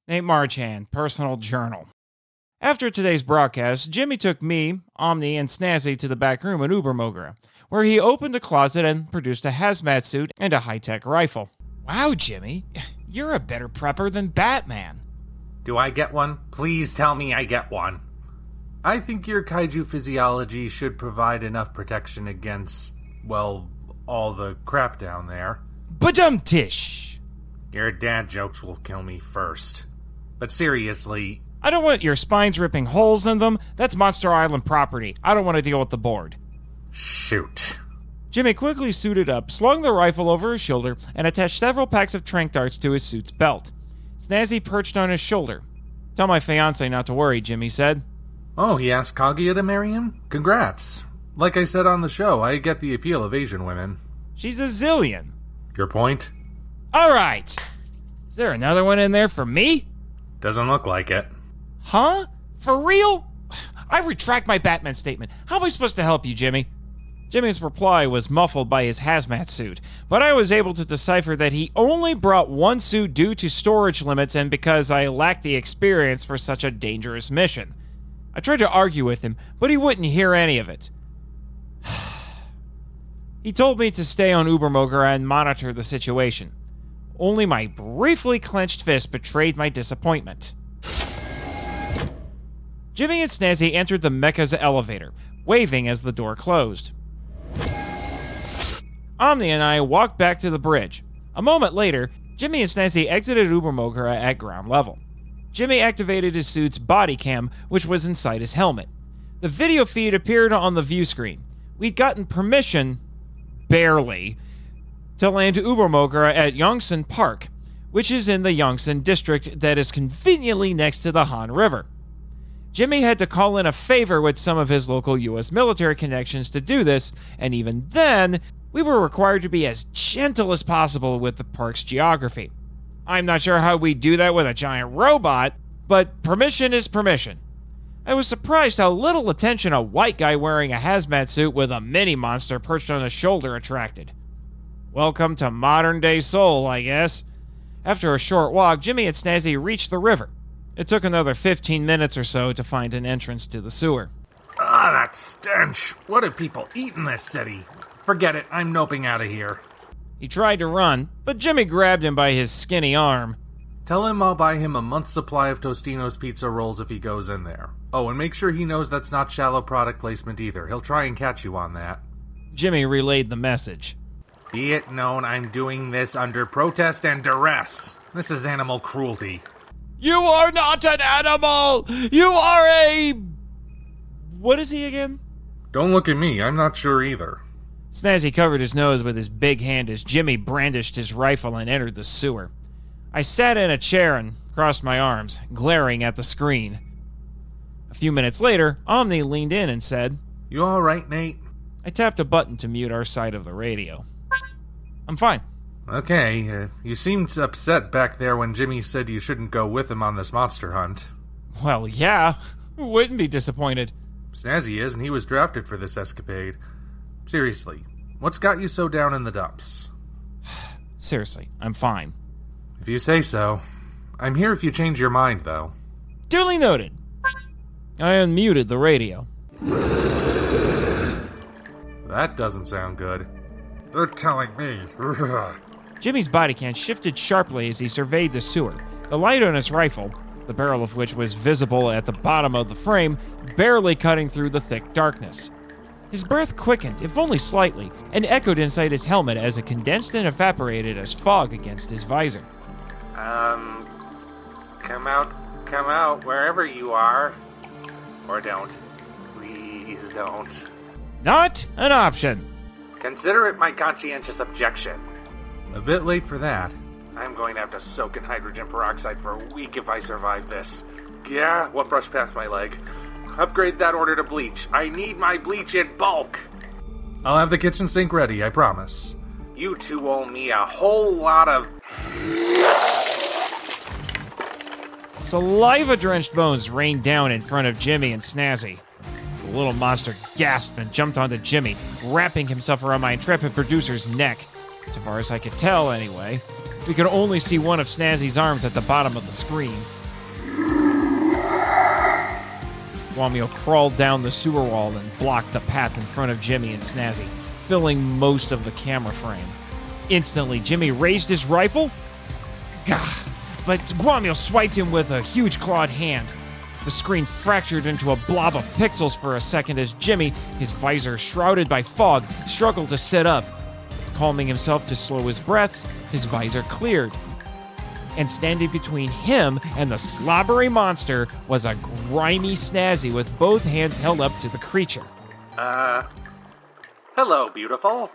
Nate Marchand, Personal Journal. After today's broadcast, Jimmy took me, Omni, and Snazzy to the back room in Ubermogra, where he opened a closet and produced a hazmat suit and a high-tech rifle. Wow, Jimmy, you're a better prepper than Batman. Do I get one? Please tell me I get one. I think your kaiju physiology should provide enough protection against, well, all the crap down there. Badum-tish! Your dad jokes will kill me first. But seriously... I don't want your spines ripping holes in them. That's Monster Island property. I don't want to deal with the board. Shoot. Jimmy quickly suited up, slung the rifle over his shoulder, and attached several packs of tranq darts to his suit's belt. Snazzy perched on his shoulder. Tell my fiancé not to worry, Jimmy said. Oh, he asked Kaguya to marry him? Congrats. Like I said on the show, I get the appeal of Asian women. She's a zillion. Your point? Alright. Is there another one in there for me? Doesn't look like it. Huh? For real? I retract my Batman statement. How am I supposed to help you, Jimmy? Jimmy's reply was muffled by his hazmat suit, but I was able to decipher that he only brought one suit due to storage limits and because I lacked the experience for such a dangerous mission. I tried to argue with him, but he wouldn't hear any of it. He told me to stay on Ubermogra and monitor the situation. Only my briefly clenched fist betrayed my disappointment. Jimmy and Snazzy entered the mecha's elevator, waving as the door closed. Omni and I walked back to the bridge. A moment later, Jimmy and Snazzy exited Ubermogra at ground level. Jimmy activated his suit's body cam, which was inside his helmet. The video feed appeared on the view screen. We'd gotten permission, barely, to land Ubermogra at Yongsan Park, which is in the Yongsan district that is conveniently next to the Han River. Jimmy had to call in a favor with some of his local U.S. military connections to do this, and even then, we were required to be as gentle as possible with the park's geography. I'm not sure how we do that with a giant robot, but permission is permission. I was surprised how little attention a white guy wearing a hazmat suit with a mini-monster perched on his shoulder attracted. Welcome to modern-day Seoul, I guess. After a short walk, Jimmy and Snazzy reached the river. It took another 15 minutes or so to find an entrance to the sewer. Ah, that stench. What do people eat in this city? Forget it, I'm noping out of here. He tried to run, but Jimmy grabbed him by his skinny arm. Tell him I'll buy him a month's supply of Tostino's pizza rolls if he goes in there. Oh, and make sure he knows that's not shallow product placement either. He'll try and catch you on that. Jimmy relayed the message. Be it known I'm doing this under protest and duress. This is animal cruelty. You are not an animal! You are a... What is he again? Don't look at me, I'm not sure either. Snazzy covered his nose with his big hand as Jimmy brandished his rifle and entered the sewer. I sat in a chair and crossed my arms, glaring at the screen. A few minutes later, Omni leaned in and said, You alright, Nate? I tapped a button to mute our side of the radio. I'm fine. Okay, you seemed upset back there when Jimmy said you shouldn't go with him on this monster hunt. Well, yeah. Who wouldn't be disappointed? Snazzy is, and he was drafted for this escapade. Seriously, what's got you so down in the dumps? Seriously, I'm fine. If you say so. I'm here if you change your mind, though. Duly noted. I unmuted the radio. That doesn't sound good. They're telling me. Jimmy's body cam shifted sharply as he surveyed the sewer. The light on his rifle, the barrel of which was visible at the bottom of the frame, barely cutting through the thick darkness. His breath quickened, if only slightly, and echoed inside his helmet as it condensed and evaporated as fog against his visor. Come out, wherever you are. Or don't. Please don't. Not an option. Consider it my conscientious objection. A bit late for that. I'm going to have to soak in hydrogen peroxide for a week if I survive this. Yeah, what brushed past my leg? Upgrade that order to bleach. I need my bleach in bulk. I'll have the kitchen sink ready, I promise. You two owe me a whole lot of... Saliva-drenched bones rained down in front of Jimmy and Snazzy. The little monster gasped and jumped onto Jimmy, wrapping himself around my intrepid producer's neck. So far as I could tell, anyway. We could only see one of Snazzy's arms at the bottom of the screen. Gwoemul crawled down the sewer wall and blocked the path in front of Jimmy and Snazzy, filling most of the camera frame. Instantly, Jimmy raised his rifle, but Gwoemul swiped him with a huge clawed hand. The screen fractured into a blob of pixels for a second as Jimmy, his visor shrouded by fog, struggled to sit up. Calming himself to slow his breaths, his visor cleared. And standing between him and the slobbery monster was a grimy Snazzy with both hands held up to the creature. Hello, beautiful.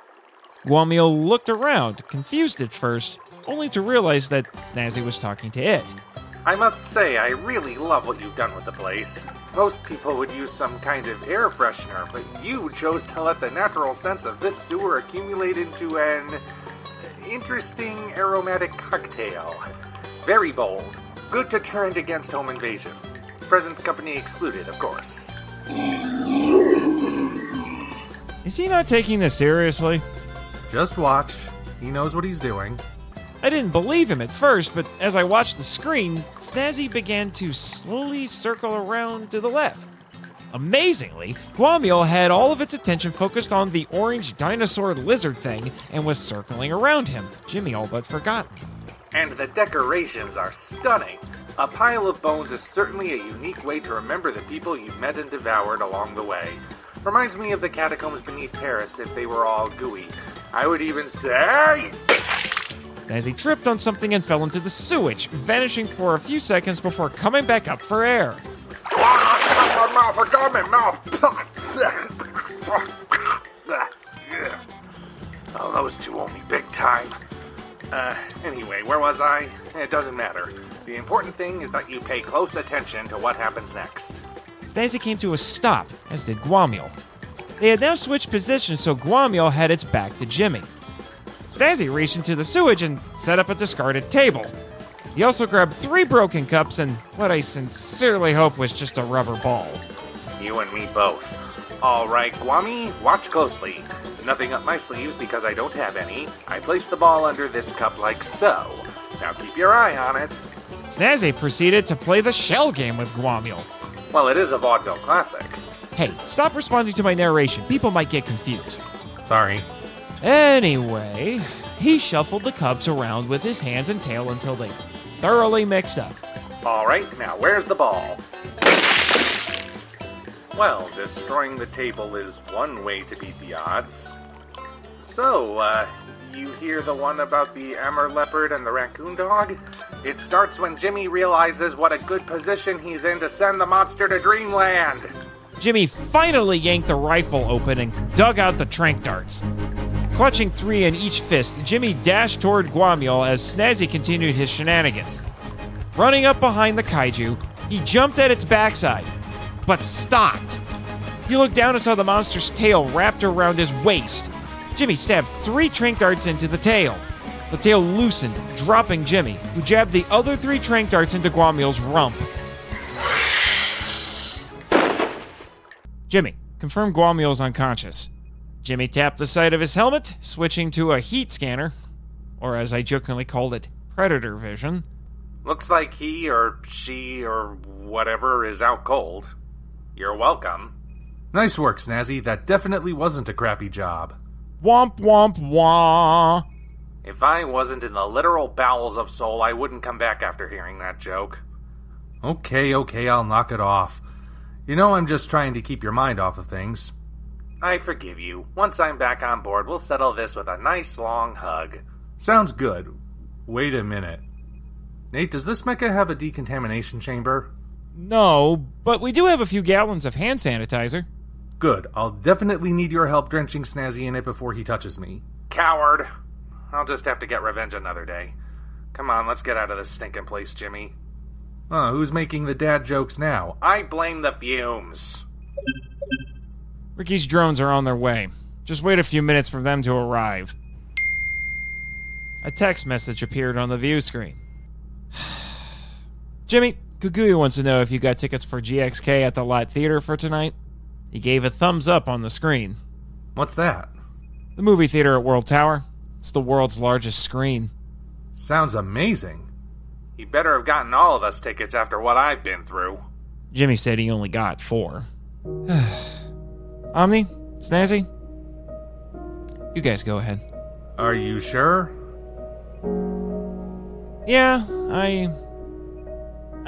Gwoemul looked around, confused at first, only to realize that Snazzy was talking to it. I must say, I really love what you've done with the place. Most people would use some kind of air freshener, but you chose to let the natural scents of this sewer accumulate into an interesting aromatic cocktail. Very bold. Good deterrent against home invasion. Present company excluded, of course. Is he not taking this seriously? Just watch. He knows what he's doing. I didn't believe him at first, but as I watched the screen, Snazzy began to slowly circle around to the left. Amazingly, Gwoemul had all of its attention focused on the orange dinosaur-lizard-thing and was circling around him. Jimmy all but forgot me. And the decorations are stunning. A pile of bones is certainly a unique way to remember the people you've met and devoured along the way. Reminds me of the catacombs beneath Paris if they were all gooey. I would even say... Snazzy tripped on something and fell into the sewage, vanishing for a few seconds before coming back up for air. Oh, those two owe me big time. Anyway, where was I? It doesn't matter. The important thing is that you pay close attention to what happens next. Snazzy came to a stop, as did Gwoemul. They had now switched positions, so Gwoemul had its back to Jimmy. Snazzy reached into the sewage and set up a discarded table. He also grabbed 3 broken cups and what I sincerely hope was just a rubber ball. You and me both. All right, Gwoemul, watch closely. Nothing up my sleeves because I don't have any. I placed the ball under this cup like so. Now keep your eye on it. Snazzy proceeded to play the shell game with Gwoemul. Well, it is a vaudeville classic. Hey, stop responding to my narration. People might get confused. Sorry. Anyway, he shuffled the cups around with his hands and tail until they thoroughly mixed up. All right, now where's the ball? Well, destroying the table is one way to beat the odds. So, you hear the one about the Amur leopard and the raccoon dog? It starts when Jimmy realizes what a good position he's in to send the monster to Dreamland. Jimmy finally yanked the rifle open and dug out the tranq darts. Clutching 3 in each fist, Jimmy dashed toward Gwoemul as Snazzy continued his shenanigans. Running up behind the kaiju, he jumped at its backside, but stopped. He looked down and saw the monster's tail wrapped around his waist. Jimmy stabbed 3 tranq darts into the tail. The tail loosened, dropping Jimmy, who jabbed the other 3 tranq darts into Gwoemul's rump. Jimmy, confirm Gwoemul's unconscious. Jimmy tapped the side of his helmet, switching to a heat scanner, or as I jokingly called it, predator vision. Looks like he or she or whatever is out cold. You're welcome. Nice work, Snazzy. That definitely wasn't a crappy job. Womp womp wah. If I wasn't in the literal bowels of Seoul, I wouldn't come back after hearing that joke. Okay, I'll knock it off. You know I'm just trying to keep your mind off of things. I forgive you. Once I'm back on board, we'll settle this with a nice long hug. Sounds good. Wait a minute. Nate, does this mecha have a decontamination chamber? No, but we do have a few gallons of hand sanitizer. Good. I'll definitely need your help drenching Snazzy in it before he touches me. Coward. I'll just have to get revenge another day. Come on, let's get out of this stinking place, Jimmy. Who's making the dad jokes now? I blame the fumes. Ricky's drones are on their way. Just wait a few minutes for them to arrive. A text message appeared on the view screen. Jimmy, Guguya wants to know if you got tickets for GXK at the Lot Theater for tonight. He gave a thumbs up on the screen. What's that? The movie theater at World Tower. It's the world's largest screen. Sounds amazing. He better have gotten all of us tickets after what I've been through. Jimmy said he only got 4. Omni? Snazzy? You guys go ahead. Are you sure? Yeah, I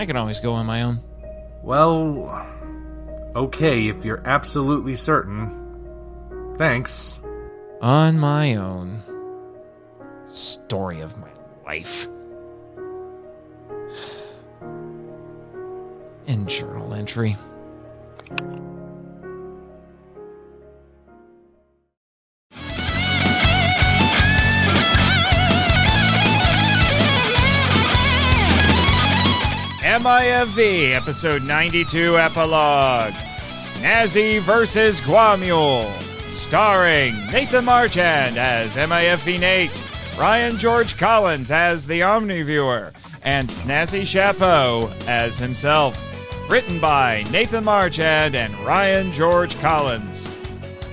can always go on my own. Well, okay, if you're absolutely certain. Thanks. On my own. Story of my life. End journal entry. MIFV, Episode 92, Epilogue. Snazzy vs. Gwoemul. Starring Nathan Marchand as MIFV Nate, Ryan George Collins as the Omni Viewer, and Snazzy Chapeau as himself. Written by Nathan Marchand and Ryan George Collins.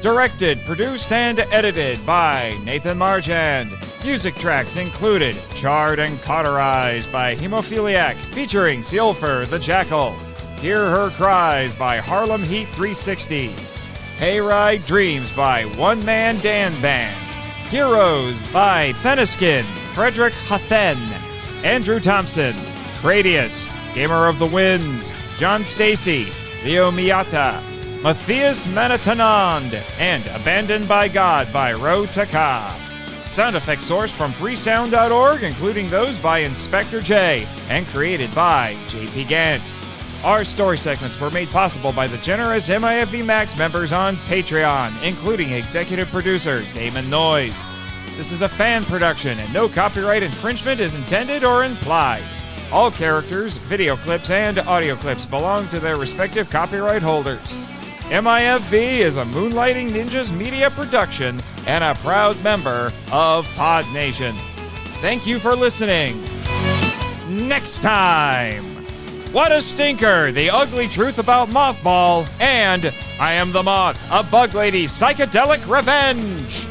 Directed, produced, and edited by Nathan Marchand. Music tracks included Charred and Cauterized by Hemophiliac featuring Seoul the Jackal. Hear Her Cries by Harlem Heat 360. Hayride Dreams by One Man Dan Band. Heroes by Theniskin, Frederick Hathen, Andrew Thompson, Cradius, Gamer of the Winds, John Stacy, Leo Miyata, Matthias Manitanand, and Abandoned by God by Ro Taka. Sound effects sourced from freesound.org, including those by InspectorJ, and created by JP Gant. Our story segments were made possible by the generous MIFV Max members on Patreon, including executive producer Damon Noyes. This is a fan production, and no copyright infringement is intended or implied. All characters, video clips, and audio clips belong to their respective copyright holders. MIFV is a Moonlighting Ninjas media production and a proud member of Pod Nation. Thank you for listening. Next time, What a Stinker, The Ugly Truth About Mothball, and I Am the Moth, a Bug Lady Psychedelic Revenge.